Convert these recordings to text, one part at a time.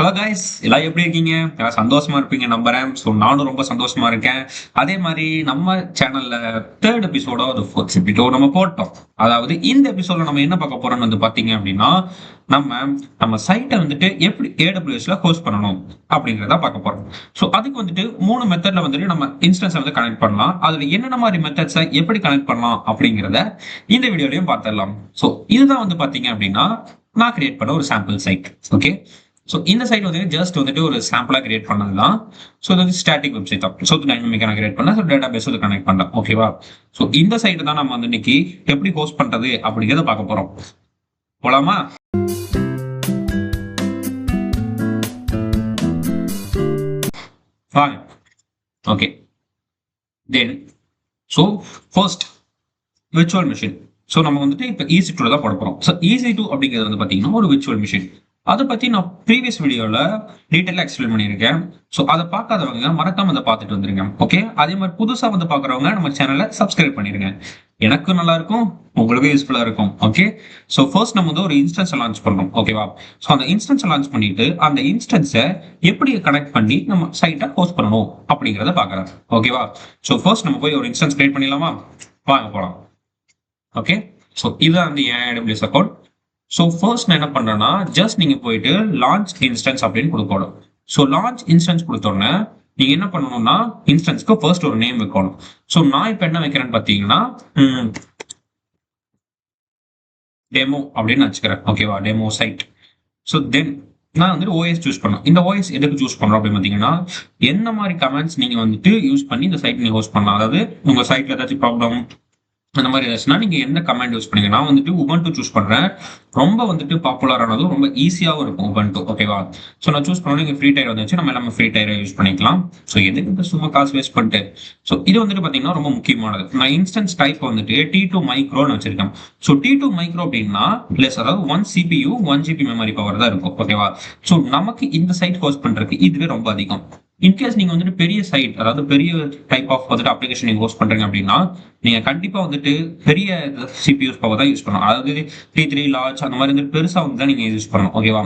Hello guys, எல்லாம் எப்படி இருக்கீங்க? எல்லாம் சந்தோஷமா இருப்பீங்க நம்புறேன். ஸோ நானும் ரொம்ப சந்தோஷமா இருக்கேன். அதே மாதிரி நம்ம சேனல்ல தேர்ட் எபிசோட ஒரு ஃபோர்த் எபிசோட நம்ம போட்டோம். அதாவது இந்த எபிசோட்ல நம்ம என்ன பார்க்க போறோம்னு வந்து பாத்தீங்க அப்படின்னா, நம்ம நம்ம சைட்டை வந்துட்டு எப்படி ஏடபிள்யூஎஸ்ல ஹோஸ்ட் பண்ணணும் அப்படிங்கிறத பார்க்க போறோம். ஸோ அதுக்கு வந்துட்டு 3 மெத்தட்ல வந்துட்டு நம்ம இன்ஸ்டன்ஸை வந்து கனெக்ட் பண்ணலாம். அதுல என்னென்ன மாதிரி மெத்தட்ஸை எப்படி கனெக்ட் பண்ணலாம் அப்படிங்கிறத இந்த வீடியோலையும் பார்த்துடலாம். ஸோ இதுதான் வந்து பாத்தீங்க அப்படின்னா நான் கிரியேட் பண்ண ஒரு சாம்பிள் சைட். ஓகே, ஸோ இந்த சைட் வந்து ஜஸ்ட் வந்துட்டு ஒரு சாம்பிளா கிரியேட் பண்ணது தான். ஸோ இது வந்து ஸ்டாட்டிக் வெப்சைட் தான். ஸோ டைனமிக்கா நான் கிரியேட் பண்ணேன். ஸோ டேட்டா பேஸ் வந்து கனெக்ட் பண்ணேன். ஓகேவா? ஸோ இந்த சைட் தான் நம்ம வந்து இன்னைக்கு எப்படி ஹோஸ்ட் பண்றது அப்படிங்கிறத பார்க்க போறோம். போலாமா? வாங்க. ஓகே, தென் so first virtual machine. So நம்ம வந்துட்டு இப்போ EC2 தான் போட போறோம். ஸோ EC2 அப்படிங்கிறது வந்து பார்த்தீங்கன்னா ஒரு விர்ச்சுவல் மிஷின். அதை பத்தி நான் ப்ரீவியஸ் வீடியோல டீட்டெயிலாக எக்ஸ்பிளைன் பண்ணியிருக்கேன். ஸோ அதை பார்க்காதவங்க மறக்காம அதை பார்த்துட்டு வந்துருங்க. ஓகே, அதே மாதிரி புதுசாக வந்து பார்க்குறவங்க நம்ம சேனலை சப்ஸ்கிரைப் பண்ணிருங்க. எனக்கும் நல்லா இருக்கும், உங்களுக்கும் யூஸ்ஃபுல்லா இருக்கும். ஓகே, ஸோ ஃபர்ஸ்ட் நம்ம வந்து ஒரு இன்ஸ்டன்ஸை லான்ச் பண்றோம். ஓகேவா? ஸோ அந்த இன்ஸ்டன்ஸை லான்ச் பண்ணிட்டு அந்த இன்ஸ்டன்ஸை எப்படி கனெக்ட் பண்ணி நம்ம சைட்டை ஹோஸ்ட் பண்ணணும் அப்படிங்கிறத பார்க்கலாம். ஓகேவா? ஸோ ஃபர்ஸ்ட் நம்ம போய் ஒரு இன்ஸ்டன்ஸ் கிரியேட் பண்ணிடலாமா? வாங்க போகலாம். ஓகே, ஸோ இதுதான் வந்து என் AWS அக்கௌண்ட். ஸோ ஃபர்ஸ்ட் நான் என்ன பண்றேன்னா, ஜஸ்ட் நீங்க போயிட்டு லான்ச் இன்ஸ்டன்ஸ் அப்படின்னு கொடுக்கணும். ஸோ லான்ச் இன்ஸ்டன்ஸ் கொடுத்தோன்னே நீங்க என்ன பண்ணணும்னா இன்ஸ்டன்ஸ்க்கு ஃபர்ஸ்ட் ஒரு நேம் வைக்கணும். ஸோ நான் இப்போ என்ன வைக்கிறேன்னு பார்த்தீங்கன்னா டெமோ அப்படின்னு வச்சுக்கிறேன். ஓகேவா? Demo side. ஸோ தென் நான் வந்துட்டு OS சூஸ் பண்ணணும். இந்த OS எதுக்கு சூஸ் பண்றோம் அப்படின்னு பார்த்தீங்கன்னா, என்ன மாதிரி கமெண்ட்ஸ் நீங்க வந்துட்டு யூஸ் பண்ணி இந்த சைட் நீங்க ஹோஸ்ட் பண்ணலாம். அதாவது உங்க சைட்ல ஏதாச்சும் ப்ராப்ளம் அந்த மாதிரி ஏதாச்சுன்னா நீங்க என்ன கமாண்ட் யூஸ் பண்ணீங்க. நான் வந்துட்டு உபுண்டு சூஸ் பண்றேன். ரொம்ப வந்துட்டு பாப்புலரானதும் ரொம்ப ஈஸியாகவும் இருக்கும் உபுண்டு. ஓகேவா? ஸோ நான் சூஸ் பண்ணணும். நீங்க ஃப்ரீ டயர் வந்துச்சு, நம்ம எல்லாமே ஃப்ரீ டயரை யூஸ் பண்ணிக்கலாம். ஸோ எதுக்கு சும்மா காசு வேஸ்ட் பண்ணிட்டு. ஸோ இது வந்துட்டு பாத்தீங்கன்னா ரொம்ப முக்கியமானது. நான் இன்ஸ்டன்ஸ் டைப் வந்துட்டு T2 மைக்ரோன்னு வச்சிருக்கேன். ஸோ T2 மைக்ரோ அப்படின்னா லெஸ், அதாவது 1 CPU 1 GB மெமரி பவர் தான் இருக்கும். ஓகேவா? ஸோ நமக்கு இந்த சைட் ஹோஸ்ட் பண்றதுக்கு இதுவே ரொம்ப அதிகம். இன்கேஸ் நீங்க வந்துட்டு பெரிய சைட், அதாவது பெரிய டைப் ஆஃப் வந்துட்டு அப்ளிகேஷன் நீங்க ஹோஸ்ட் பண்றீங்க அப்படின்னா நீங்க கண்டிப்பா வந்துட்டு பெரிய சிபியூஸ் பவர் தான் யூஸ் பண்ணணும். அதாவது T3 லார்ஜ் அந்த மாதிரி வந்து பெருசா வந்து தான் நீங்க யூஸ் பண்ணணும். ஓகேவா?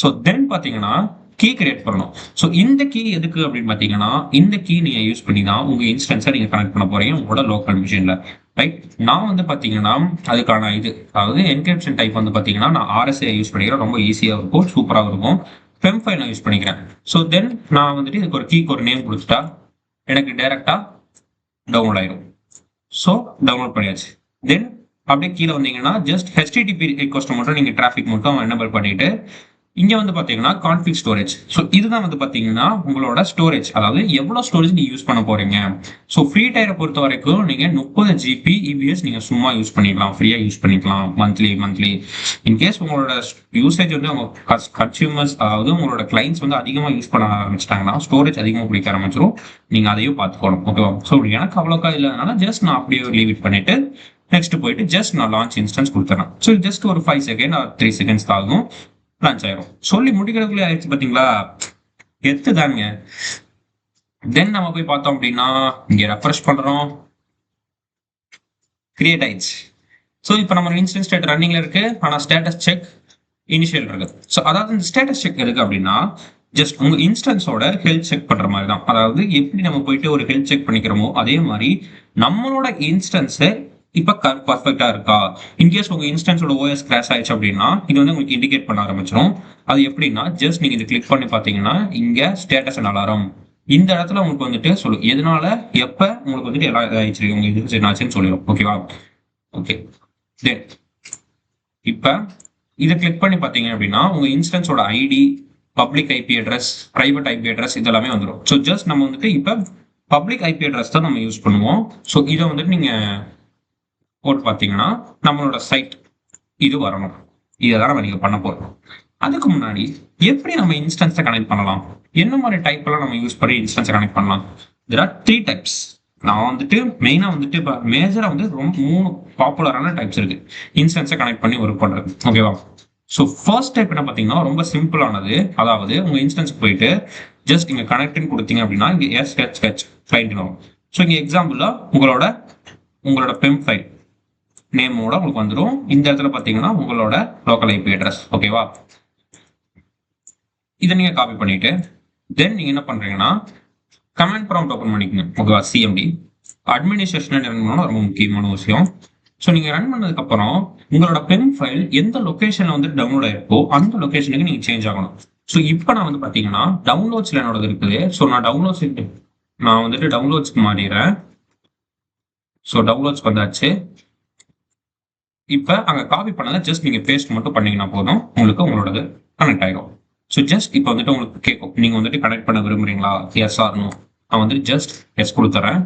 ஸோ தென் பாத்தீங்கன்னா கீ கிரியேட் பண்ணணும். ஸோ இந்த கீ எதுக்கு அப்படின்னு பாத்தீங்கன்னா, இந்த கீ நீங்க யூஸ் பண்ணி தான் உங்க இன்ஸ்டன்ஸை நீங்க கனெக்ட் பண்ண போறீங்க உங்களோட லோக்கல் மிஷின்ல. ரைட்? நான் வந்து பாத்தீங்கன்னா அதுக்கான இது, அதாவது என்கிரிப்ஷன் டைப் வந்து பாத்தீங்கன்னா நான் RSA யூஸ் பண்ணிக்கிறேன். ரொம்ப ஈஸியா இருக்கும், சூப்பராக இருக்கும். FEM5 நான் யூஸ் பண்ணிக்கிறேன். ஸோ தென் நான் வந்துட்டு இதுக்கு ஒரு கீக்கு ஒரு நேம் கொடுத்துட்டா எனக்கு டைரக்டா டவுன்லோட் ஆயிடும். ஸோ டவுன்லோட் பண்ணியாச்சு. தென் அப்படியே கீழே வந்தீங்கன்னா ஜஸ்ட் HTTP ரிக்வஸ்ட் மட்டும் நீங்க டிராஃபிக் மட்டும் எனேபிள் பண்ணிட்டு இங்க வந்து பாத்தீங்கன்னா கான்ஃபிக் ஸ்டோரேஜ். ஸோ இதுதான் வந்து பாத்தீங்கன்னா உங்களோட ஸ்டோரேஜ், அதாவது எவ்வளவு ஸ்டோரேஜ் நீங்க யூஸ் பண்ண போறீங்க. ஸோ ஃப்ரீ டயரை பொறுத்த வரைக்கும் நீங்க 30 GB EBS நீங்க சும்மா யூஸ் பண்ணிக்கலாம், ஃப்ரீயா யூஸ் பண்ணிக்கலாம் மந்த்லி. இன்கேஸ் உங்களோட யூசேஜ் வந்து உங்க கன்சியூமர்ஸ், அதாவது உங்களோட கிளைண்ட்ஸ் வந்து அதிகமா யூஸ் பண்ண ஆரம்பிச்சிட்டாங்கன்னா ஸ்டோரேஜ் அதிகமாக பிடிக்க ஆரம்பிச்சிடும். நீங்க அதையும் பார்த்துக்கணும். ஓகேவா? ஸோ எனக்கு அவ்வளோக்கா இல்லைனால ஜஸ்ட் நான் அப்படியே லீவ் இட் பண்ணிட்டு நெக்ஸ்ட் போயிட்டு ஜஸ்ட் நான் லான்ச் இன்ஸ்டன்ஸ் கொடுத்துறேன். ஸோ ஜஸ்ட் ஒரு 5 செகண்ட் ஆர் 3 செகண்ட்ஸ் தான் ஆகும், லான்ச் ஆயிரும். சொல்லி முடிக்கிறதுக்குள்ளே ஆயிடுச்சு பாத்தீங்களா? எத்து தாங்க. தென் நம்ம போய் பார்த்தோம் அப்படின்னா இங்க ரெஃப்ரெஷ் பண்றோம், கிரியேட் ஆயிடுச்சு. ஸோ இப்போ நம்ம இன்ஸ்டன்ஸ் ஸ்டேட் ரன்னிங்ல இருக்கு, ஆனா ஸ்டேட்டஸ் செக் இனிஷியல் இருக்கு. ஸோ அதாவது இந்த ஸ்டேட்டஸ் செக் எதுக்கு அப்படின்னா ஜஸ்ட் உங்க இன்ஸ்டன்ஸோட ஹெல்த் செக் பண்ற மாதிரி தான். அதாவது எப்படி நம்ம போயிட்டு ஒரு ஹெல்த் செக் பண்ணிக்கிறோமோ அதே மாதிரி நம்மளோட இன்ஸ்டன்ஸை இப்ப பர்ஃபெக்டா இருக்கா. இன்கேஸ் உங்க இன்ஸ்டன்ஸோட OS கிராஷ் ஆயிடுச்சு அப்படின்னா இது வந்து உங்களுக்கு இண்டிகேட் பண்ண ஆரம்பிச்சிடும். அது எப்படின்னா ஜஸ்ட் நீங்க இது கிளிக் பண்ணி பாத்தீங்கன்னா இங்க ஸ்டேட்டஸ் அண்ட் அலாரம் இந்த இடத்துல உங்களுக்கு வந்துட்டு சொல்லு எதனால எப்ப உங்களுக்கு வந்துட்டு எல்லாம் இதாயிடுச்சு உங்க இது என்னாச்சுன்னு சொல்லிடும். ஓகேவா? ஓகே, தென் இப்ப இதை கிளிக் பண்ணி பாத்தீங்க அப்படின்னா உங்க இன்ஸ்டன்ஸோட ID, public IP address, private IP address இதெல்லாமே வந்துடும். ஸோ ஜஸ்ட் நம்ம வந்துட்டு இப்ப பப்ளிக் IP அட்ரஸ் தான் நம்ம யூஸ் பண்ணுவோம். ஸோ இதை வந்துட்டு நீங்க போட்டு பாத்தீங்கன்னா நம்மளோட சைட் இது வரணும். இதான் நம்ம நீங்க பண்ண போறோம். அதுக்கு முன்னாடி எப்படி நம்ம இன்ஸ்டன்ஸை கனெக்ட் பண்ணலாம், என்ன மாதிரி டைப் எல்லாம் நம்ம யூஸ் பண்ணி இன்ஸ்டன்ஸை கனெக்ட் பண்ணலாம். there are 3 types. நான் வந்துட்டு மெயினா வந்துட்டு இப்போ மேஜரா வந்து ரொம்ப 3 பாப்புலரான டைப்ஸ் இருக்கு இன்ஸ்டன்ஸை கனெக்ட் பண்ணி ஒர்க் பண்றது. ஓகேவா? ஸோ ஃபர்ஸ்ட் டைப் என்ன பார்த்தீங்கன்னா ரொம்ப சிம்பிளானது. அதாவது உங்க இன்ஸ்டன்ஸ் போயிட்டு ஜஸ்ட் இங்க கனெக்ட்னு கொடுத்தீங்க அப்படின்னா இங்க SHH கிளைண்ட் வரும். ஸோ இங்க எக்ஸாம்பிளா உங்களோட FEM5 நேமோட உங்களுக்கு வந்துடும். இந்த இடத்துல பாத்தீங்கன்னா உங்களோட லோக்கல் IP அட்ரஸ். ஓகேவா? இதை நீங்க காப்பி பண்ணிட்டு தென் நீங்க என்ன பண்றீங்கன்னா கமாண்ட் ப்ராம்ப்ட் ஓப்பன் பண்ணிக்கோங்க. ஓகேவா? சிஎம்டி அட்மினிஸ்ட்ரேஷன் ரன் பண்ணணும், ரொம்ப முக்கியமான விஷயம். ஸோ நீங்க ரன் பண்ணதுக்கு அப்புறம் உங்களோட பென் ஃபைல் எந்த லொகேஷன்ல வந்து டவுன்லோட் ஆயிருக்கோ அந்த லொகேஷனுக்கு நீங்க சேஞ்ச் ஆகணும். ஸோ இப்போ நான் வந்து பாத்தீங்கன்னா டவுன்லோட்ஸ்ல என்னோட இருக்குது. ஸோ நான் வந்துட்டு டவுன்லோட்ஸ்க்கு மாறிடுறேன். ஸோ டவுன்லோட்ஸ் வந்தாச்சு. இப்போ அங்க காப்பி பண்ணதை ஜஸ்ட் நீங்க பேஸ்ட் மட்டும் பண்ணீங்கன்னா போதும், உங்களுக்கு உங்களோடது கனெக்ட் ஆயிடும். ஸோ ஜஸ்ட் இப்போ வந்துட்டு உங்களுக்கு கேட்கும், நீங்க வந்துட்டு கனெக்ட் பண்ண விரும்புறீங்களா, எஸ் ஆர் நோ. நான் வந்துட்டு ஜஸ்ட் எஸ் கொடுத்துறேன்.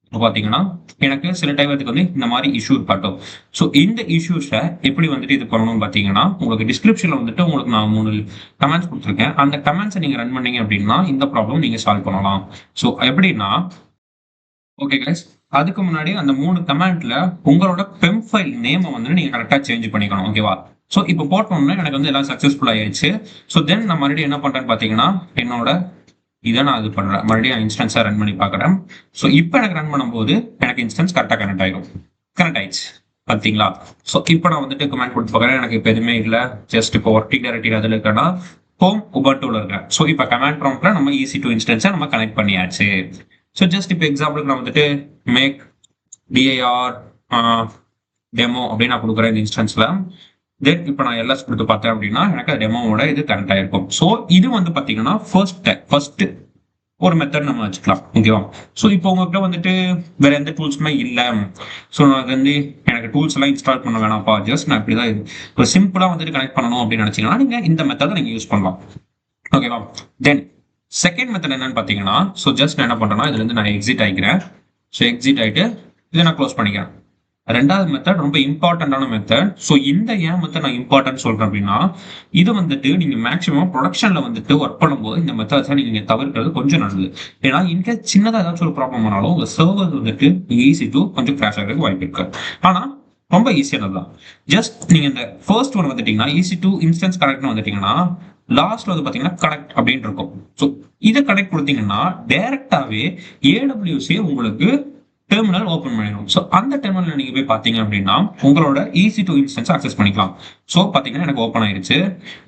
இப்போ பாத்தீங்கன்னா எனக்கு சில டைமுக்கு வந்து இந்த மாதிரி இஷ்யூ காட்டும். ஸோ இந்த இஷ்யூஸை எப்படி வந்துட்டு இது பண்ணணும்னு பாத்தீங்கன்னா உங்களுக்கு டிஸ்கிரிப்ஷன்ல வந்துட்டு உங்களுக்கு நான் 3 கமெண்ட்ஸ் கொடுத்துருக்கேன். அந்த கமெண்ட்ஸை நீங்க ரன் பண்ணீங்க அப்படின்னா இந்த ப்ராப்ளம் நீங்க சால்வ் பண்ணலாம். ஸோ எப்படின்னா, ஓகே கைஸ், அதுக்கு முன்னாடி அந்த 3 கமெண்ட்ல உங்களோட பெம் ஃபைல் நேமை வந்து நீங்க கரெக்டா சேஞ்ச் பண்ணிக்கணும். ஓகேவா? ஸோ இப்போ போட்டோம்னா எனக்கு வந்து எல்லாம் சக்சஸ்ஃபுல் ஆயிடுச்சு. ஸோ தென் நான் மறுபடியும் என்ன பண்றேன்னு பாத்தீங்கன்னா என்னோட இதை நான் இது பண்றேன், மறுபடியும் இன்ஸ்டன்ஸா ரன் பண்ணி பாக்குறேன். ஸோ இப்போ எனக்கு ரன் பண்ணும்போது எனக்கு இன்ஸ்டன்ஸ் கரெக்டா கனெக்ட் ஆயிடும். கனெக்ட் ஆயிடுச்சு பாத்தீங்களா? ஸோ இப்போ நான் வந்துட்டு கமெண்ட் கொடுத்து பாக்குறேன், எனக்கு இப்போ எதுவுமே இல்லை. ஜஸ்ட் இப்போ ஒர்க்கிங் டைரக்டரி அதில் இருக்கேன்னா ஹோம் உபுண்டுல இருக்கேன். ஸோ இப்போ கமாண்ட் ப்ராம்ப்ட்ல நம்ம EC2 இன்ஸ்டன்ஸை நம்ம கனெக்ட் பண்ணியாச்சு. ஸோ ஜஸ்ட் இப்போ எக்ஸாம்பிளுக்கு நான் வந்துட்டு மேக் dir டெமோ அப்படின்னு நான் கொடுக்குறேன் இந்த இன்ஸ்டன்ஸ்ல. தென் இப்போ நான் எல்எஸ் கொடுத்து பார்த்தேன் அப்படின்னா எனக்கு டெமோவோட இது கனெக்ட் ஆயிருக்கும். ஸோ இது வந்து பாத்தீங்கன்னா ஃபர்ஸ்ட் ஒரு மெத்தட் நம்ம வச்சுக்கலாம். ஓகேவா? ஸோ இப்போ உங்ககிட்ட வந்துட்டு வேற எந்த டூல்ஸுமே இல்லை. ஸோ நான் வந்து எனக்கு டூல்ஸ் எல்லாம் இன்ஸ்டால் பண்ண வேணாம்ப்பா, ஜஸ்ட் நான் இப்படிதான் ஒரு சிம்பிளா வந்துட்டு கனெக்ட் பண்ணணும் அப்படின்னு நினைச்சீங்கன்னா நீங்க இந்த மெத்தடை நீங்க யூஸ் பண்ணலாம். ஓகேவா? தென் செகண்ட் மெத்தட் என்னன்னு பாத்தீங்கன்னா, ஸோ ஜஸ்ட் நான் என்ன பண்றேன்னா இதுல இருந்து நான் எக்ஸிட் ஆகிக்கிறேன். ஸோ எக்ஸிட் ஆயிட்டு இதை நான் க்ளோஸ் பண்ணிக்கிறேன். ரெண்டாவது மெத்தட் ரொம்ப இம்பார்ட்டன்டான மெத்தட். ஸோ இந்த ஏன் மெத்தட் நான் இம்பார்ட்டன்ட் சொல்றேன் அப்படின்னா, இது வந்துட்டு நீங்க மேக்ஸிமம் ப்ரொடக்ஷன்ல வந்துட்டு ஒர்க் பண்ணும்போது இந்த மெத்தட்ஸை நீங்க தவிர்க்கிறது கொஞ்சம் நல்லது. ஏன்னா இங்க சின்னதா ஏதாச்சும் ஒரு ப்ராப்ளம் ஆனாலும் உங்க சர்வர் வந்துட்டு EC2 கொஞ்சம் கிராஷ் ஆகிறதுக்கு வாய்ப்பு இருக்கு. ஆனா ரொம்ப ஈஸியானது தான். ஜஸ்ட் நீங்க இந்த ஃபர்ஸ்ட் ஒன் வந்துட்டீங்கன்னா EC2 இன்ஸ்டன்ஸ் கனெக்ட் வந்துட்டீங்கன்னா லாஸ்ட்ல வந்து பாத்தீங்கன்னா கனெக்ட் அப்படின்னு இருக்கும். ஸோ இதை கனெக்ட் கொடுத்தீங்கன்னா டைரக்டாவே AWS உங்களுக்கு டெர்மினல் ஓபன் பண்ணிடும். ஸோ அந்த டெர்மினல் நீங்க போய் பாத்தீங்க அப்படின்னா உங்களோட EC2 இன்ஸ்டன்ஸ் அக்சஸ் பண்ணிக்கலாம். ஸோ பாத்தீங்கன்னா எனக்கு ஓப்பன் ஆயிருச்சு.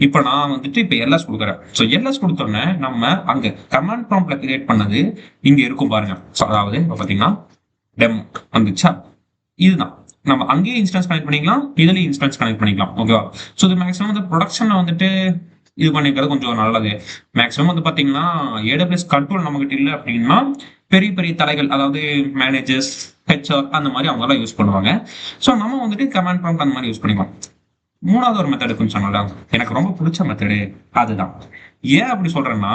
இப்போ நான் வந்துட்டு இப்போ எல்எஸ் கொடுக்குறேன். ஸோ எல்எஸ் கொடுத்தோன்னே நம்ம அங்க கமாண்ட் ப்ராம்ப்ட்ல கிரியேட் பண்ணது இங்க இருக்கும் பாருங்க. ஸோ அதாவது இப்போ பாத்தீங்கன்னா டெமோ வந்துச்சா, இதுதான் நம்ம அங்கேயே இன்ஸ்டன்ஸ் கனெக்ட் பண்ணிக்கலாம், இதுலயும் இன்ஸ்டன்ஸ் கனெக்ட் பண்ணிக்கலாம். ஓகேவா? ஸோ இது மேக்ஸிமம் வந்து ப்ரொடக்ஷன்ல வந்துட்டு இது பண்ணிக்கிறது கொஞ்சம் நல்லது. மேக்ஸிமம் வந்து பாத்தீங்கன்னா AWS கண்ட்ரோல் நம்ம கிட்ட இல்லை அப்படின்னா பெரிய பெரிய தலைகள், அதாவது மேனேஜர்ஸ், HR அந்த மாதிரி அவங்க எல்லாம் யூஸ் பண்ணுவாங்க. ஸோ நம்ம வந்துட்டு கமாண்ட் ப்ராம்ப்ட் அந்த மாதிரி யூஸ் பண்ணிக்கலாம். மூணாவது ஒரு மெத்தட் இருக்குன்னு சொன்னால எனக்கு ரொம்ப பிடிச்ச மெத்தடு அதுதான். ஏன் அப்படி சொல்றேன்னா,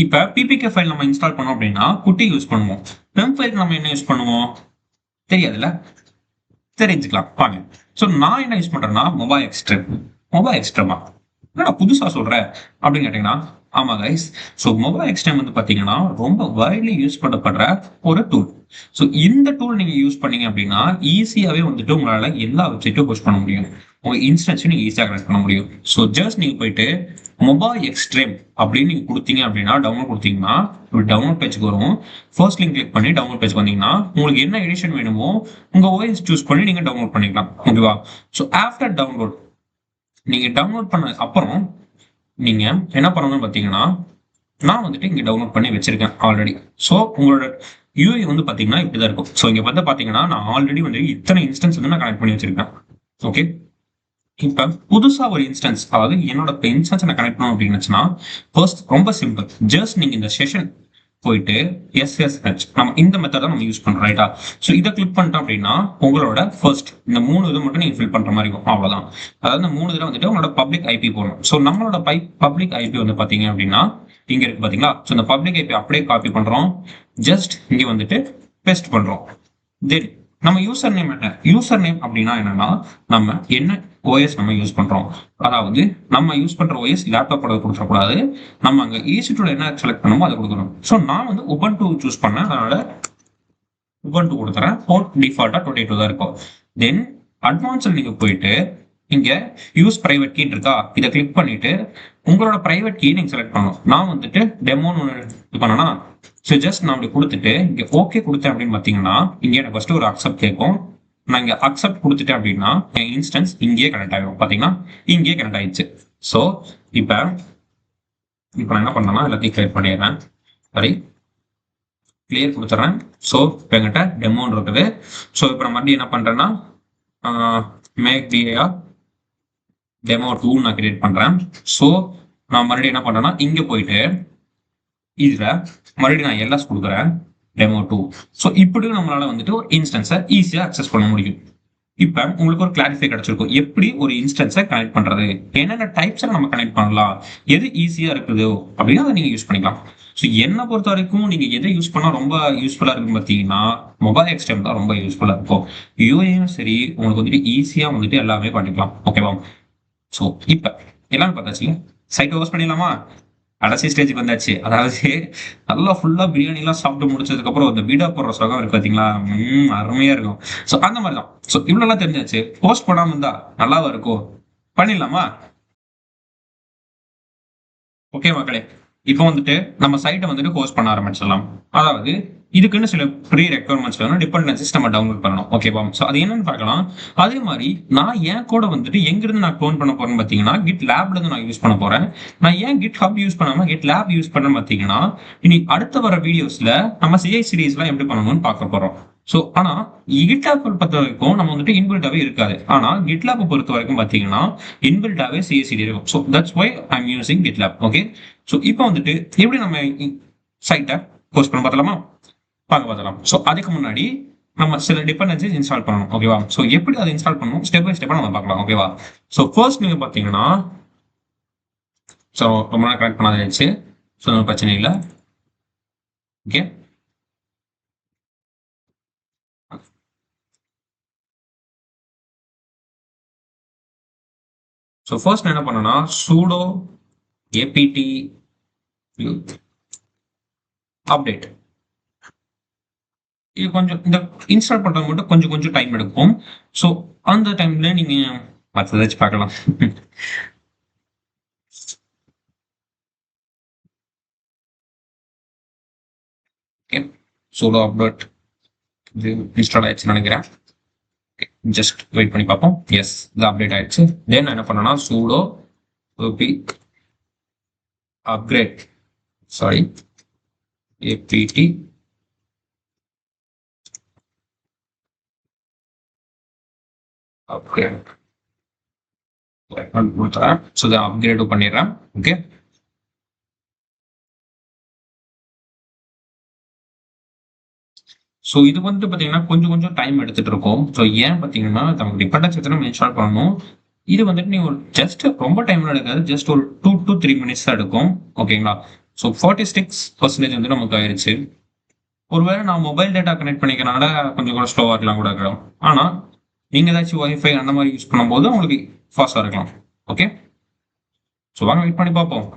இப்ப PPK ஃபைல் நம்ம இன்ஸ்டால் பண்ணோம் அப்படின்னா குட்டி யூஸ் பண்ணுவோம். பெம் ஃபைலுக்கு நம்ம என்ன யூஸ் பண்ணுவோம் தெரியாதுல்ல, தெரிஞ்சுக்கலாம் வாங்க. ஸோ நான் என்ன யூஸ் பண்றேன்னா மொபைல் எக்ஸ்ட்ரீமா என்னடா புதுசா சொல்றேன் அப்படின்னு கேட்டீங்கன்னா, ஆமா கைஸ். ஸோ மொபைல் எக்ஸ்ட்ரீம் வந்து பாத்தீங்கன்னா ரொம்ப வைட்லி யூஸ் பண்ணப்படுற ஒரு டூல். ஸோ இந்த டூல் நீங்க யூஸ் பண்ணீங்க அப்படின்னா ஈஸியாவே வந்துட்டு உங்களால எல்லா வெப்சைட்டும் புஷ் பண்ண முடியும். உங்க இன்ஸ்டன்ஸையும் நீங்க ஈஸியாக கனெக்ட் பண்ண முடியும். ஸோ ஜஸ்ட் நீங்க போயிட்டு மொபைல் எக்ஸ்ட்ரீம் அப்படின்னு நீங்க கொடுத்தீங்க அப்படின்னா டவுன்லோட் கொடுத்தீங்கன்னா ஒரு டவுன்லோட் பேஜ்க்கு வரும். ஃபர்ஸ்ட் லிங்க் கிளிக் பண்ணி டவுன்லோட் பேஜ் வந்தீங்கன்னா உங்களுக்கு என்ன எடிஷன் வேணுமோ உங்க OS சூஸ் பண்ணி நீங்க டவுன்லோட் பண்ணிக்கலாம். ஓகேவா? ஸோ ஆஃப்டர் டவுன்லோட் நீங்க டவுன்லோட் பண்ண அப்புறம் நீங்க என்ன பண்ணணும்னு பாத்தீங்கன்னா, நான் வந்துட்டு இங்க டவுன்லோட் பண்ணி வச்சிருக்கேன் ஆல்ரெடி. ஸோ உங்களோட UI வந்து பாத்தீங்கன்னா இப்படிதான் இருக்கும். ஸோ இங்க வந்து பாத்தீங்கன்னா நான் ஆல்ரெடி வந்து இத்தனை இன்ஸ்டன்ஸ் வந்து நான் கனெக்ட் பண்ணி வச்சிருக்கேன். ஓகே, இப்ப புதுசா ஒரு இன்ஸ்டன்ஸ், அதாவது என்னோட இன்ஸ்டன்ஸ் நான் கனெக்ட் பண்ணணும் அப்படின்னு ஃபர்ஸ்ட் ரொம்ப சிம்பிள். ஜஸ்ட் நீங்க இந்த செஷன் போயிட்டு SSH நம்ம இந்த மெத்தட் தான் நம்ம யூஸ் பண்றோம், ரைட்டா? ஸோ இதை கிளிக் பண்ணிட்டோம் அப்படின்னா உங்களோட ஃபர்ஸ்ட் இந்த 3 இது மட்டும் நீங்க ஃபில் பண்ற மாதிரி இருக்கும், அவ்வளவுதான். அதாவது இந்த 3 இதுல வந்துட்டு உங்களோட பப்ளிக் IP போடணும். ஸோ நம்மளோட பப்ளிக் IP வந்து பாத்தீங்க அப்படின்னா இங்க இருக்கு பாத்தீங்களா? ஸோ இந்த பப்ளிக் IP அப்படியே காப்பி பண்றோம், ஜஸ்ட் இங்க வந்துட்டு பேஸ்ட் பண்றோம். தென் நம்ம யூசர் நேம் என்ன? யூசர் நேம் அப்படின்னா என்னன்னா நம்ம என்ன OS நம்ம யூஸ் பண்றோம், அதாவது நம்ம யூஸ் பண்ற OS லேப்டாப்போட கொடுக்கக்கூடாது, நம்ம அங்க EC2 என்ன செலக்ட் பண்ணுமோ அதை கொடுக்கணும். ஸோ நான் வந்து உபுண்டு சூஸ் பண்ணேன், அதனால உபுண்டு கொடுத்துறேன். போர்ட் டிஃபால்ட்டா 22 தான் இருக்கும். தென் அட்வான்ஸ்ல நீங்க போயிட்டு இங்க யூஸ் பிரைவேட் கீ இருக்கா, இதை கிளிக் பண்ணிட்டு உங்களோட பிரைவேட் கீ நீங்க செலக்ட் பண்ணணும். நான் வந்துட்டு டெமோன்னு இது பண்ணனா, ஸோ ஜஸ்ட் நான் அப்படி கொடுத்துட்டு இங்க ஓகே கொடுத்தேன் அப்படின்னு பாத்தீங்கன்னா இங்க எனக்கு ஃபர்ஸ்ட் ஒரு அக்செப்ட் கேட்கும். நான் இங்க அக்செப்ட் கொடுத்துட்டேன் அப்படின்னா என் இன்ஸ்டன்ஸ் இங்கேயே கனெக்ட் ஆகும். பாத்தீங்கன்னா இங்கேயே கனெக்ட் ஆயிடுச்சு. ஸோ இப்ப இப்போ நான் என்ன பண்ணேன்னா எல்லாத்தையும் கிளியர் பண்ணிடுறேன். சாரி, கிளியர் கொடுத்துட்றேன். ஸோ இப்போ என்கிட்ட டெமோன்னு இருக்குது. ஸோ இப்போ நான் மறுபடியும் என்ன பண்ணுறேன்னா மேக் டிஏஆர் டெமோ 2 நான் கிரியேட் பண்ணுறேன். ஸோ நான் மறுபடியும் என்ன பண்ணுறேன்னா இங்கே போயிட்டு இதில் மறுபடியும் நான் எல்எஸ் கொடுக்குறேன் டெமோ 2. ஸோ இப்படியும் நம்மளால வந்துட்டு ஒரு இன்ஸ்டன்ஸை ஈஸியாக அக்சஸ் பண்ண முடியும். இப்போ உங்களுக்கு ஒரு கிளாரிஃபை கிடைச்சிருக்கும் எப்படி ஒரு இன்ஸ்டன்ஸை கனெக்ட் பண்றது, என்னென்ன டைப்ஸை நம்ம கனெக்ட் பண்ணலாம், எது ஈஸியா இருக்குதோ அப்படின்னு அதை நீங்க யூஸ் பண்ணிக்கலாம். ஸோ என்னை பொறுத்த வரைக்கும் நீங்க எதை யூஸ் பண்ணா ரொம்ப யூஸ்ஃபுல்லா இருக்குன்னு பார்த்தீங்கன்னா மொபைல் எக்ஸ்டெம் தான் ரொம்ப யூஸ்ஃபுல்லா இருக்கும். யூஏயும் சரி உங்களுக்கு வந்துட்டு ஈஸியா வந்துட்டு எல்லாமே பண்ணிக்கலாம். ஓகேவா? ஸோ இப்போ எல்லாமே பார்த்தாச்சு, சைட்டை ஹோஸ்ட் பண்ணிடலாமா? கடைசி ஸ்டேஜுக்கு வந்தாச்சு. அதாவது நல்லா ஃபுல்லா பிரியாணிலாம் சாப்பிட்டு முடிச்சதுக்கு அப்புறம் இந்த பீடா போடுற சுகம் இருக்கு பாத்தீங்களா? அருமையா இருக்கும். ஸோ அந்த மாதிரி தான். ஸோ இவ்வளோலாம் தெரிஞ்சாச்சு. போஸ்ட் பண்ணாம இருந்தா நல்லாவா இருக்கும்? பண்ணிடலாமா? ஓகே மக்களே, இப்போ வந்துட்டு நம்ம சைட்டை வந்துட்டு ஹோஸ்ட் பண்ண ஆரம்பிச்சிடலாம். அதாவது இதுக்குன்னு சில ப்ரீ ரெக்யர்மெண்ட்ஸ் வேணும், டிபெண்டன்சிஸ் நம்ம டவுன்லோட் பண்ணணும். ஓகேவா? ஸோ அது என்னன்னு பார்க்கலாம். அதே மாதிரி நான் என் கோட வந்துட்டு எங்கிருந்து நான் க்ளோன் பண்ண போறேன்னு பார்த்தீங்கன்னா கிட் லேப்ல இருந்து நான் யூஸ் பண்ண போறேன். நான் ஏன் கிட் ஹப் யூஸ் பண்ணாம கிட் லேப் யூஸ் பண்ணேன்னு பார்த்தீங்கன்னா இனி அடுத்த வர வீடியோஸ்ல நம்ம சிஐ சீரீஸ்லாம் எப்படி பண்ணணும்னு பார்க்க போறோம். ஸோ ஆனா கிட்லாப் பொறுத்த வரைக்கும் நம்ம வந்துட்டு இன்பில்டாவே இருக்காது. ஆனா கிட்லாப் பொறுத்த வரைக்கும் பார்த்தீங்கன்னா இன்பில்டாவே சிஐசிடி இருக்கும். So that's why I'm using GitLab. Okay, so இப்போ வந்துட்டு எப்படி நம்ம சைட்டை ஹோஸ்ட் பண்ண பார்த்தலாமா? பார்க்க பார்த்தலாம். ஸோ அதுக்கு முன்னாடி நம்ம சில டிபெண்டன்சிஸ் இன்ஸ்டால் பண்ணணும். ஓகேவா? ஸோ எப்படி அதை இன்ஸ்டால் பண்ணணும் ஸ்டெப் பை ஸ்டெப்பாக நம்ம பார்க்கலாம். ஓகேவா? ஸோ ஃபர்ஸ்ட் நீங்க பார்த்தீங்கன்னா ஸோ ரொம்ப நாள் கனெக்ட் பண்ணாதாச்சு. ஸோ பிரச்சனை இல்லை. ஓகே, ஸோ ஃபர்ஸ்ட் என்ன பண்ணணும்னா sudo apt அப்டேட். இது கொஞ்சம் இந்த இன்ஸ்டால் பண்றது மட்டும் கொஞ்சம் கொஞ்சம் டைம் எடுக்கும். ஸோ அந்த டைம்ல நீங்க மற்றதாச்சும் பார்க்கலாம். ஓகே, sudo அப்டேட் இது இன்ஸ்டால் ஆயிடுச்சுன்னு நினைக்கிறேன். ஜஸ்ட் வெயிட் பண்ணி பார்ப்போம். எஸ், இது அப்டேட் ஆயிடுச்சு. தென் என்ன பண்ணனா sudo apt upgrade, sorry apt upgrade கொடுத்துறேன். ஸோ இதை அப்கிரேடும் பண்ணிடுறேன். ஓகே, ஸோ இது வந்து பார்த்தீங்கன்னா கொஞ்சம் கொஞ்சம் டைம் எடுத்துட்டு இருக்கும். ஸோ ஏன் பார்த்தீங்கன்னா நமக்கு டிபெண்டன்ஸ் நம்ம இன்ஸ்டால் பண்ணணும். இது வந்துட்டு நீ ஒரு ஜஸ்ட் ரொம்ப டைம் எடுக்காது, ஜஸ்ட் ஒரு 2 to 3 மினிட்ஸ் தான் எடுக்கும். ஓகேங்களா? ஸோ 46% வந்து நமக்கு ஆயிடுச்சு. ஒருவேளை நான் மொபைல் டேட்டா கனெக்ட் பண்ணிக்கிறனால கொஞ்சம் கூட ஸ்லோவாக இருக்கலாம் கூட இருக்கலாம். ஆனால் நீங்கள் ஏதாச்சும் ஒய்ஃபை அந்த மாதிரி யூஸ் பண்ணும்போது உங்களுக்கு ஃபாஸ்ட்டாக இருக்கலாம். ஓகே, ஸோ வாங்க வெயிட் பண்ணி பார்ப்போம்.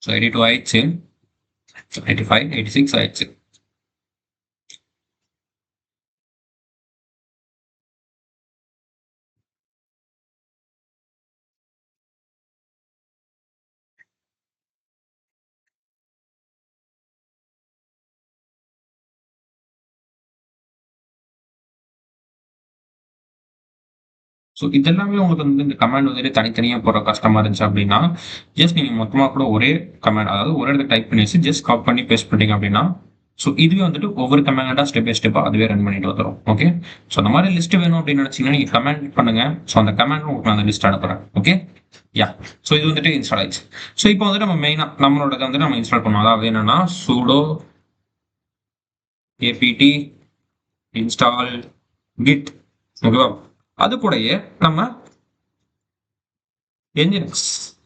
ஸோ 82 ஆயிடுச்சு, 85 86 ஆயிடுச்சு. ஸோ இதெல்லாமே உங்களுக்கு வந்து இந்த கமாண்ட் வந்துட்டு தனித்தனியாக போகிற கஷ்டமா இருந்துச்சு அப்படின்னா ஜஸ்ட் நீங்கள் மொத்தமாக கூட ஒரே கமாண்ட், அதாவது ஒரு இடத்துல டைப் பண்ணி வச்சு ஜஸ்ட் காப்பி பண்ணி பேஸ்ட் பண்ணிட்டீங்க அப்படின்னா ஸோ இதுவே வந்துட்டு ஒவ்வொரு கமாண்டாக ஸ்டெப் பை ஸ்டெப்பாக அதுவே ரன் பண்ணிட்டு வந்துடும். ஓகே, ஸோ அந்த மாதிரி லிஸ்ட் வேணும் அப்படின்னு நினச்சிங்கன்னா நீங்கள் கமெண்ட் பண்ணுங்க. ஸோ அந்த கமெண்ட் உங்களுக்கு நான் அந்த லிஸ்ட் அனுப்புகிறேன். ஓகே, யா, ஸோ இது வந்துட்டு இன்ஸ்டால் ஆயிடுச்சு. ஸோ இப்போ வந்துட்டு நம்ம மெயினாக நம்மளோட வந்துட்டு நம்ம இன்ஸ்டால் பண்ணோம். அதாவது என்னன்னா sudo apt install git. ஓகேவா? அது கூடயே நம்ம என்ஜினிக்ஸ்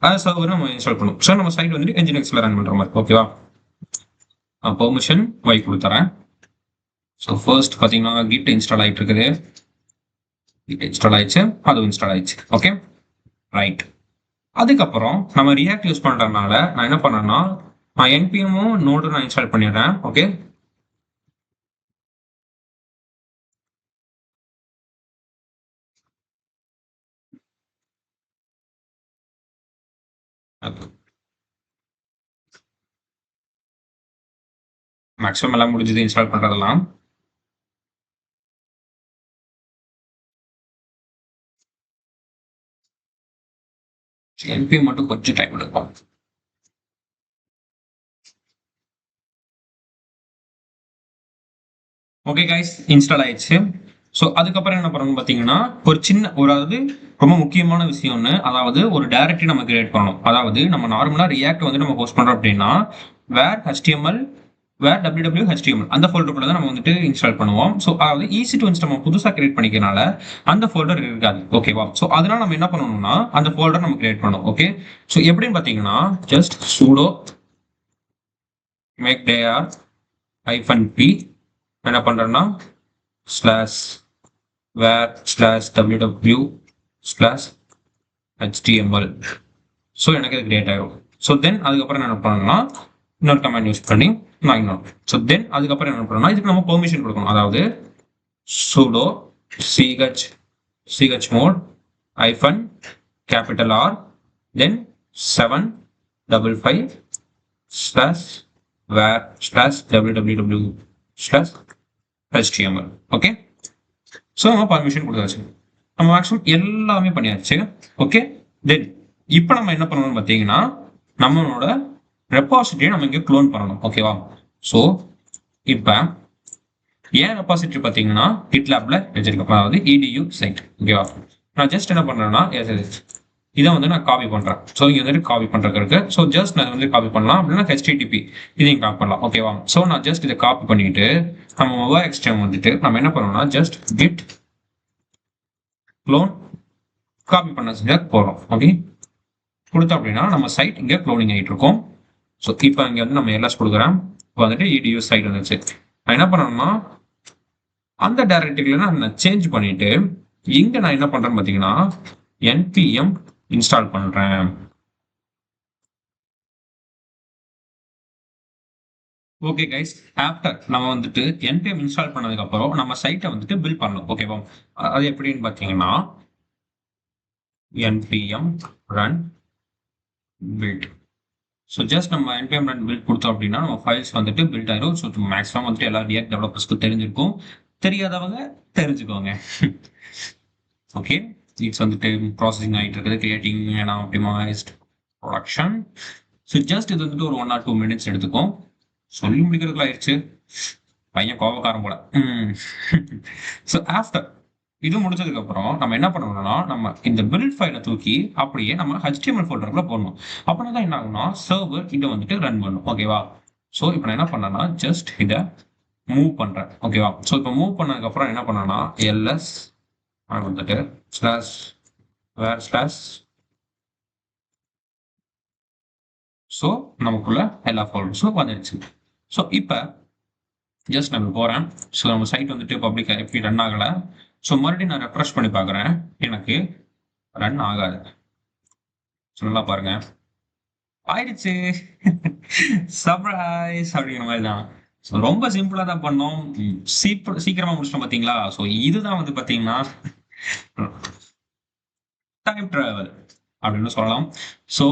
அது சர்வர் நம்ம இன்ஸ்டால் பண்ணும். ஸோ நம்ம சைட் வந்துட்டு என்ஜினிக்ஸ்ல ரன் பண்ற மாதிரி. ஓகேவா? பெர்மிஷன் வை கொடுத்துறேன். ஸோ ஃபர்ஸ்ட் பார்த்தீங்கன்னா கிட் இன்ஸ்டால் ஆகிட்டு இருக்குது. கிட் இன்ஸ்டால் ஆயிடுச்சு, அதுவும் இன்ஸ்டால் ஆயிடுச்சு. Okay, right. அதுக்கப்புறம் நம்ம ரியாக்ட் யூஸ் பண்றதுனால நான் என்ன பண்ணேன்னா நான் என்பிஎம்மும் நோடு நான் இன்ஸ்டால் பண்ணிடுறேன். ஓகே, மேக்ஸிமம் எல்லாம் முடிஞ்சது இன்ஸ்டால் பண்றதெல்லாம். என்பிஎம் மட்டும் கொஞ்சம் டைம் எடுக்கும். ஓகே கைஸ், இன்ஸ்டால் ஆயிடுச்சு. ஸோ அதுக்கப்புறம் என்ன பண்ணணும் பார்த்தீங்கன்னா, ஒரு சின்ன அதாவது ரொம்ப முக்கியமான விஷயம் ஒன்று, அதாவது ஒரு டைரக்டரி நம்ம கிரியேட் பண்ணணும். அதாவது நம்ம நார்மலாக ரியாக்ட் வந்து நம்ம போஸ்ட் பண்ணுறோம் அப்படின்னா, வேர் HTML வேர் www HTML அந்த ஃபோல்டருக்குள்ள தான் நம்ம வந்துட்டு இன்ஸ்டால் பண்ணுவோம். ஸோ அதாவது ஈஸி டு இன்ஸ்டால் நம்ம புதுசாக கிரியேட் பண்ணிக்கிறனால அந்த ஃபோல்டர் இருக்காது. ஓகேவா? ஸோ அதனால நம்ம என்ன பண்ணணும்னா அந்த ஃபோல்டர் நம்ம கிரியேட் பண்ணணும். ஓகே, ஸோ எப்படின்னு பார்த்தீங்கன்னா, just sudo make dir -p என்ன பண்றேன்னா /www/html. ஸோ எனக்கு இது கிரியேட் ஆகும். ஸோ தென் அதுக்கப்புறம் என்ன பண்ணணும்னா இன்னொரு கமாண்ட் யூஸ் பண்ணி நான் இன்னொரு. ஸோ தென் அதுக்கப்புறம் என்ன பண்ணணும்னா இதுக்கு நம்ம பெர்மிஷன் கொடுக்கணும். அதாவது sudo chmod -R then 755/www/html. Okay, so நம்ம பர்மிஷன் கொடுத்தாச்சு. நம்ம மேக்ஸிமம் எல்லாமே பண்ணியாச்சு. ஓகே, தென் இப்போ நம்ம என்ன பண்ணணும்னு பார்த்தீங்கன்னா, நம்மளோட ரெபாசிட்டரியை நம்ம இங்கே க்ளோன் பண்ணணும். ஓகேவா? ஸோ இப்போ ஏன் ரெபாசிட்டரி பார்த்தீங்கன்னா GitLabல வச்சிருக்கோம், அதாவது edu சைட். ஓகேவா? நான் ஜஸ்ட் என்ன பண்ணுறேன்னா இதை வந்து நான் காப்பி பண்ணுறேன். ஸோ இங்கே வந்துட்டு காப்பி பண்ணுறதுக்கு இருக்கு. ஸோ ஜஸ்ட் நான் வந்து காப்பி பண்ணலாம் அப்படின்னா HTTP இதையும் காப்பி பண்ணலாம். ஓகேவா? ஸோ நான் ஜஸ்ட் இதை காப்பி பண்ணிட்டு நம்ம மொபைல் எக்ஸ்டெம் வந்துட்டு நம்ம என்ன பண்ணோம்னா ஜஸ்ட் git clone காப்பி பண்ண போகிறோம். ஓகே, கொடுத்தோம் அப்படின்னா நம்ம சைட் இங்கே க்ளோனிங் ஆகிட்டு இருக்கோம். ஸோ இப்போ இங்கே வந்து நம்ம எல்எஸ் கொடுக்குறேன். இப்போ வந்துட்டு edu சைட் வந்துச்சு. நான் என்ன பண்ணணும்னா அந்த டைரக்டரியில நான் சேஞ்ச் பண்ணிட்டு இங்க நான் என்ன பண்றேன்னு பார்த்தீங்கன்னா npm இன்ஸ்டால் பண்றேன். ஓகே கைஸ், ஆஃப்டர் நம்ம வந்துட்டு npm இன்ஸ்டால் பண்ணதுக்கு அப்புறம் நம்ம சைட்டை வந்துட்டு பில்ட் பண்ணணும். ஓகேவா? அது எப்படின்னு பார்த்தீங்கன்னா npm run build. So just நம்ம npm run build கொடுத்தோம் அப்படின்னா நம்ம ஃபைல்ஸ் வந்துட்டு பில்ட் ஆயிரும். ஸோ மேக்ஸிமம் வந்துட்டு எல்லா ரியாக்ட் டெவலப்பர்ஸ்க்கு தெரிஞ்சிருக்கும். தெரியாதவங்க தெரிஞ்சுக்கோங்க. ஓகே, இட்ஸ் வந்துட்டு ப்ராசஸிங் ஆகிட்டு இருக்குது, creating and optimised production. So just இது வந்துட்டு ஒரு 1 or 2 minutes எடுத்துக்கும். சொல்லி முடிக்கிறதுக்குள்ள ஆயிடுச்சு. பையன் கோபக்காரம் போல. ஸோ ஆஃப்டர் இது முடிச்சதுக்கு அப்புறம் நம்ம என்ன பண்ணணும்னா நம்ம இந்த பில்ட் ஃபைலை தூக்கி அப்படியே நம்ம HTML ஃபோல்டருக்குள்ள போடணும். அப்படின்னா தான் என்ன ஆகும்னா சர்வர் இதை வந்துட்டு ரன் பண்ணும். ஓகேவா? ஸோ இப்போ நான் என்ன பண்ணேன்னா ஜஸ்ட் இதை மூவ் பண்றேன். ஓகேவா? ஸோ இப்போ மூவ் பண்ணதுக்கு அப்புறம் என்ன பண்ணேன்னா ls வந்துட்டு /var/ ஸோ நமக்குள்ள எல்லா ஃபோல்டர்ஸும் வந்துடுச்சு. ஸோ இப்போ ஜஸ்ட் நம்ம போறேன். ஸோ நம்ம சைட் வந்துட்டு பப்ளிக் எப்படி ரன் ஆகலை. ஸோ மறுபடியும் நான் ரெஃப்ரெஷ் பண்ணி பார்க்குறேன், எனக்கு ரன் ஆகாது. ஸோ நல்லா பாருங்க, ஆயிடுச்சு. சர்ப்ரைஸ் அப்படிங்கிற மாதிரி தான். ஸோ ரொம்ப சிம்பிளா தான் பண்ணோம், சீக்கிரமா முடிச்சிட்டோம் பார்த்தீங்களா? ஸோ இதுதான் வந்து பார்த்தீங்கன்னா டைம் டிராவல் அப்படின்னு சொல்லலாம். ஸோ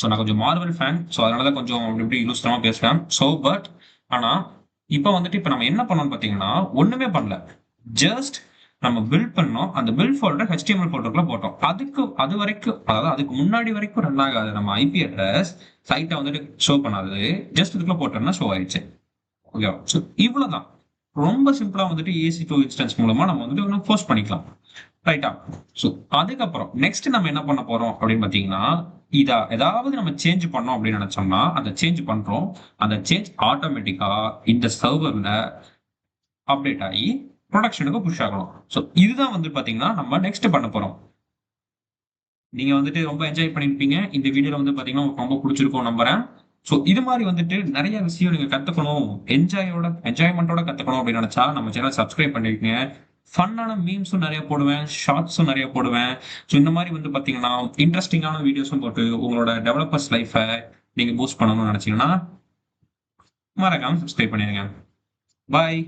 நான் கொஞ்சம் மார்வல் ஃபேன். ஸோ அதனால தான் கொஞ்சம் இப்படி இலூஸ்டரமா பேசுறேன். ஸோ பட் ஆனா இப்போ வந்துட்டு இப்போ நம்ம என்ன பண்ணோம்னு பார்த்தீங்கன்னா ஒண்ணுமே பண்ணல, ஜஸ்ட் நம்ம பில்ட் பண்ணோம். அந்த பில்ட் ஃபோல்டர் HTML ஃபோல்டருக்குள்ள போட்டோம். அது வரைக்கும், அதாவது அதுக்கு முன்னாடி வரைக்கும் ரன் ஆகாது. நம்ம ஐபி அட்ரஸ் சைட்டை வந்துட்டு ஷோ பண்ணாது. ஜஸ்ட் இதுக்குள்ள போட்டோம்னா ஷோ ஆயிடுச்சு. ஓகே, ஸோ இவ்வளவுதான். ரொம்ப சிம்பிளா வந்துட்டு EC2 இன்ஸ்டன்ஸ் மூலமா நம்ம வந்துட்டு போஸ்ட் பண்ணிக்கலாம். ரைட்டா? ஸோ அதுக்கப்புறம் நெக்ஸ்ட் நம்ம என்ன பண்ண போறோம் அப்படின்னு பார்த்தீங்கன்னா ஏதாவது நம்ம சேஞ்ச் பண்ணோம் அப்படின்னு நினைச்சோம்னா அந்த சேஞ்ச் பண்றோம். அந்த சேஞ்ச் ஆட்டோமேட்டிக்கா இந்த சர்வர்ல அப்டேட் ஆகி ப்ரொடக்ஷனுக்கு புஷ் ஆகணும். ஸோ இதுதான் வந்து பாத்தீங்கன்னா நம்ம நெக்ஸ்ட் பண்ண போறோம். நீங்க வந்துட்டு ரொம்ப என்ஜாய் பண்ணிருப்பீங்க. இந்த வீடியோல வந்து பாத்தீங்கன்னா உங்களுக்கு ரொம்ப பிடிச்சிருக்கும் நம்புறேன். ஸோ இது மாதிரி வந்துட்டு நிறைய விஷயம் நீங்க கத்துக்கணும், என்ஜாய்மெண்டோட கத்துக்கணும் அப்படின்னு நினைச்சா நம்ம சேனல் சப்ஸ்கிரைப் பண்ணிருக்கீங்க. ஃபன்னான மீம்ஸும் நிறைய போடுவேன், ஷார்ட்ஸும் நிறைய போடுவேன். ஸோ இந்த மாதிரி வந்து பாத்தீங்கன்னா இன்ட்ரெஸ்டிங்கான வீடியோஸும் போட்டு உங்களோட டெவலப்பர்ஸ் லைஃபை நீங்க பூஸ்ட் பண்ணணும்னு நினைச்சீங்கன்னா மறக்காம சப்ஸ்கிரைப் பண்ணிடுங்க. பாய்.